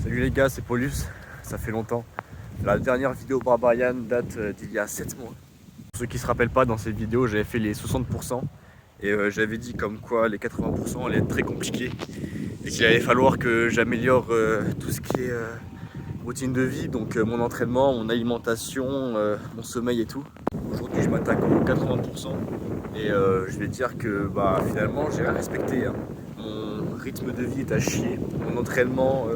Salut les gars, c'est Paulus, ça fait longtemps. La dernière vidéo Barbarian date d'il y a 7 mois. Pour ceux qui se rappellent pas, dans cette vidéo j'avais fait les 60% et j'avais dit comme quoi les 80% allaient être très compliqués et qu'il allait falloir que j'améliore tout ce qui est routine de vie, donc mon entraînement, mon alimentation, mon sommeil et tout. Aujourd'hui je m'attaque aux 80% et je vais dire que finalement j'ai rien respecté, hein. Mon rythme de vie est à chier, mon entraînement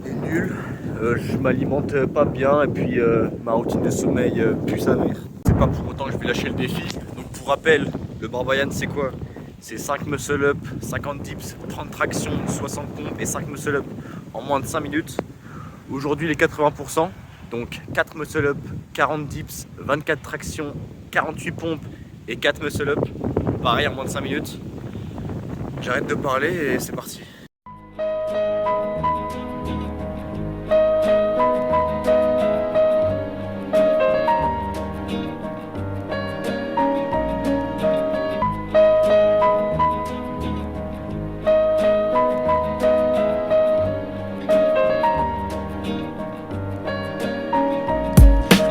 est nul, je m'alimente pas bien et puis ma routine de sommeil pue sa mère. C'est pas pour autant que je vais lâcher le défi. Donc pour rappel, le Barbarian c'est quoi? C'est 5 muscle up, 50 dips, 30 tractions, 60 pompes et 5 muscle up en moins de 5 minutes. Aujourd'hui les 80%, donc 4 muscle up, 40 dips, 24 tractions, 48 pompes et 4 muscle up, pareil en moins de 5 minutes. J'arrête de parler et c'est parti.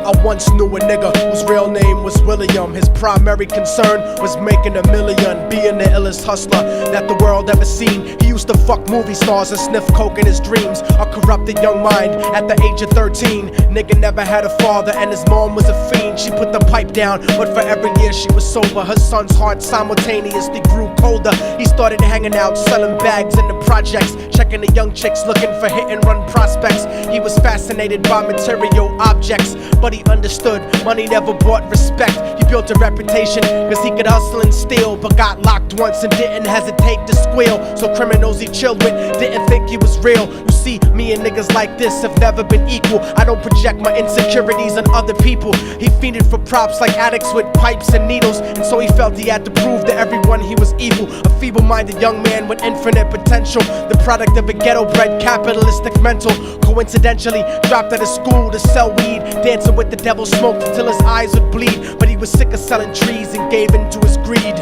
I once knew a nigga whose real name was William. His primary concern was making a million, being the illest hustler that the world ever seen. He used to fuck movie stars and sniff coke in his dreams. A corrupted young mind at the age of 13. Nigga never had a father and his mom was a fiend. She put the pipe down, but for every year she was sober, her son's heart simultaneously grew colder. He started hanging out, selling bags in the projects, checking the young chicks looking for hit and run prospects. He was fascinated by material objects, but he understood money never brought respect. He built a reputation cause he could hustle and steal, but got locked once and didn't hesitate to squeal. So criminals he chilled with didn't think he was real. You see, me and niggas like this have never been equal. I don't project my insecurities on other people. He fiended for props like addicts with pipes and needles, and so he felt he had to prove to everyone he was evil. A feeble-minded young man with infinite potential, the product of a ghetto-bred capitalistic mental. Coincidentally dropped out of school to sell weed, dancing with the devil, smoked until his eyes would bleed. But he was sick of selling trees and gave in to his greed.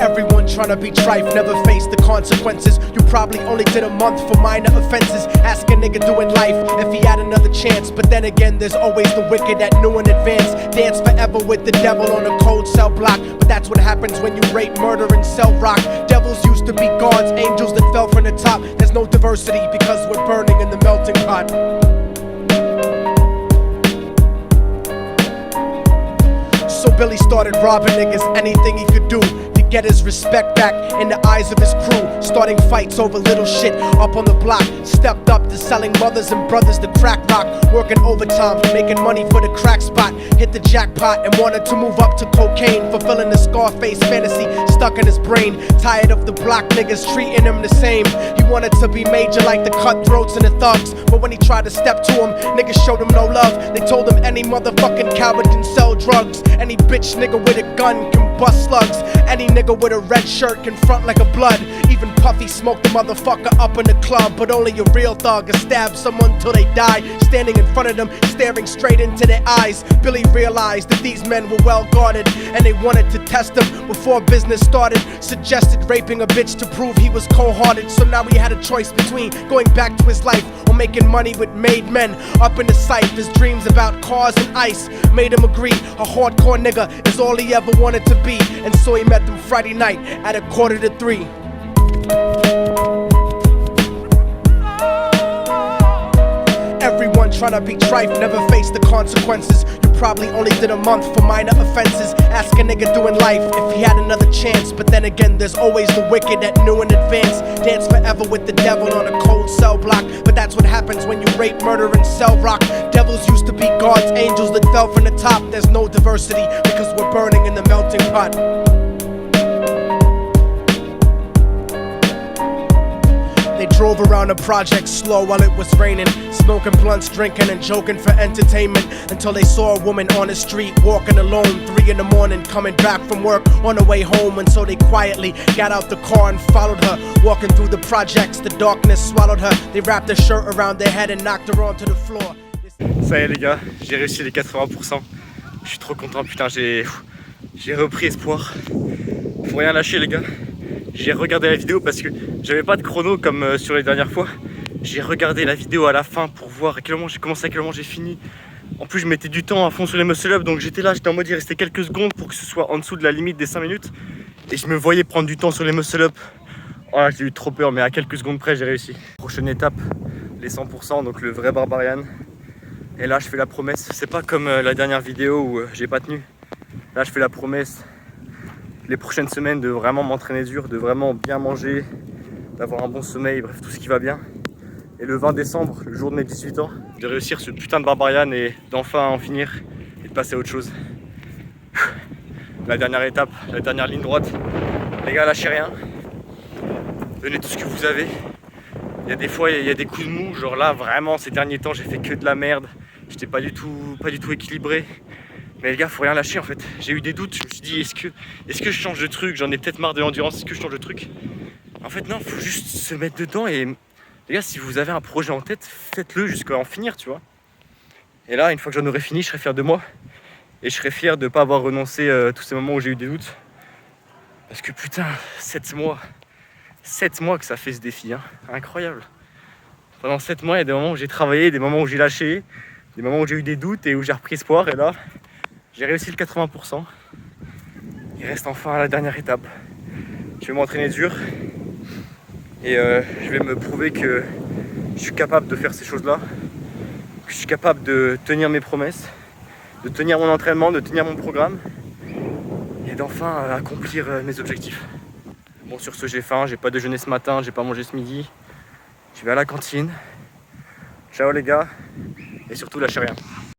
Everyone tryna be trife, never face the consequences. You probably only did a month for minor offenses. Ask a nigga doing life if he had another chance. But then again, there's always the wicked that knew in advance. Dance forever with the devil on a cold cell block. But that's what happens when you rape, murder, and sell rock. Devils used to be gods, angels that fell from the top. There's no diversity because we're burning in the melting pot. So Billy started robbing niggas, anything he could do to get his respect back in the eyes of his crew. Starting fights over little shit up on the block. Stepped up to selling mothers and brothers the crack rock. Working overtime, making money for the crack spot. Hit the jackpot and wanted to move up to cocaine, fulfilling the Scarface fantasy stuck in his brain. Tired of the block niggas treating him the same. He wanted to be major like the cutthroats and the thugs, but when he tried to step to him, niggas showed him no love. They told him any motherfucking coward can sell drugs. Any bitch nigga with a gun can bust slugs. Any nigga with a red shirt can front like a blood. Even Puffy smoked the motherfucker up in the club. But only a real thug can stab someone till they die. Standing in front of them, staring straight into their eyes, Billy realized that these men were well guarded, and they wanted to test him before business started. Suggested raping a bitch to prove he was cold-hearted. So now he had a choice between going back to his life or making money with made men. Up in the sight, his dreams about cars and ice made him agree a hardcore nigga is all he ever wanted to be. And so he met them Friday night at 2:45. Everyone tryna be trife, never face the consequences. You probably only did a month for minor offenses. Ask a nigga doing life if he had another chance. But then again, there's always the wicked that knew in advance. Dance forever with the devil on a cold cell block. But that's what happens when you rape, murder, and sell rock. Devils used to be gods, angels that fell from the top. There's no diversity because we're burning in the melting pot. They drove around the project slow while it was raining, smoking blunts, drinking and joking for entertainment, until they saw a woman on the street walking alone, 3 in the morning, coming back from work on her way home. And so they quietly got out the car and followed her, walking through the projects. The darkness swallowed her. They wrapped her shirt around their head and knocked her onto the floor. Ça y est les gars, j'ai réussi les 80%. Je suis trop content, putain, j'ai repris espoir. Faut rien lâcher les gars. j'ai regardé la vidéo parce que j'avais pas de chrono comme sur les dernières fois. J'ai regardé la vidéo à la fin pour voir à quel moment j'ai commencé, à quel moment j'ai fini. En plus, je mettais du temps à fond sur les muscle-up, donc j'étais là, j'étais en mode il restait quelques secondes pour que ce soit en dessous de la limite des 5 minutes. Et je me voyais prendre du temps sur les muscle-up. Oh là, j'ai eu trop peur, mais à quelques secondes près, j'ai réussi. Prochaine étape, les 100%, donc le vrai Barbarian. Et là, je fais la promesse. C'est pas comme la dernière vidéo où j'ai pas tenu. Là, je fais la promesse les prochaines semaines de vraiment m'entraîner dur, de vraiment bien manger, d'avoir un bon sommeil, bref, tout ce qui va bien. Et le 20 décembre, le jour de mes 18 ans, de réussir ce putain de Barbarian et d'enfin en finir et de passer à autre chose. La dernière étape, la dernière ligne droite. Les gars, lâchez rien. Donnez tout ce que vous avez. Il y a des fois, il y a des coups de mou. Genre là, vraiment, ces derniers temps, j'ai fait que de la merde. J'étais pas du tout équilibré. Mais les gars, faut rien lâcher en fait. J'ai eu des doutes. Je me suis dit, est-ce que je change de truc? J'en ai peut-être marre de l'endurance. Est-ce que je change de truc? En fait, non, faut juste se mettre dedans. Et les gars, si vous avez un projet en tête, faites-le jusqu'à en finir, tu vois. Et là, une fois que j'en aurai fini, je serai fier de moi. Et je serai fier de ne pas avoir renoncé tous ces moments où j'ai eu des doutes. Parce que putain, 7 mois que ça fait ce défi, hein. Incroyable. Pendant 7 mois, il y a des moments où j'ai travaillé, des moments où j'ai lâché, des moments où j'ai eu des doutes et où j'ai repris espoir. Et là, j'ai réussi le 80%. Il reste enfin la dernière étape. Je vais m'entraîner dur. Et je vais me prouver que je suis capable de faire ces choses-là. Que je suis capable de tenir mes promesses, de tenir mon entraînement, de tenir mon programme. Et d'enfin accomplir mes objectifs. Bon, sur ce, j'ai faim, j'ai pas déjeuné ce matin, j'ai pas mangé ce midi. Je vais à la cantine. Ciao les gars. Et surtout, lâchez rien.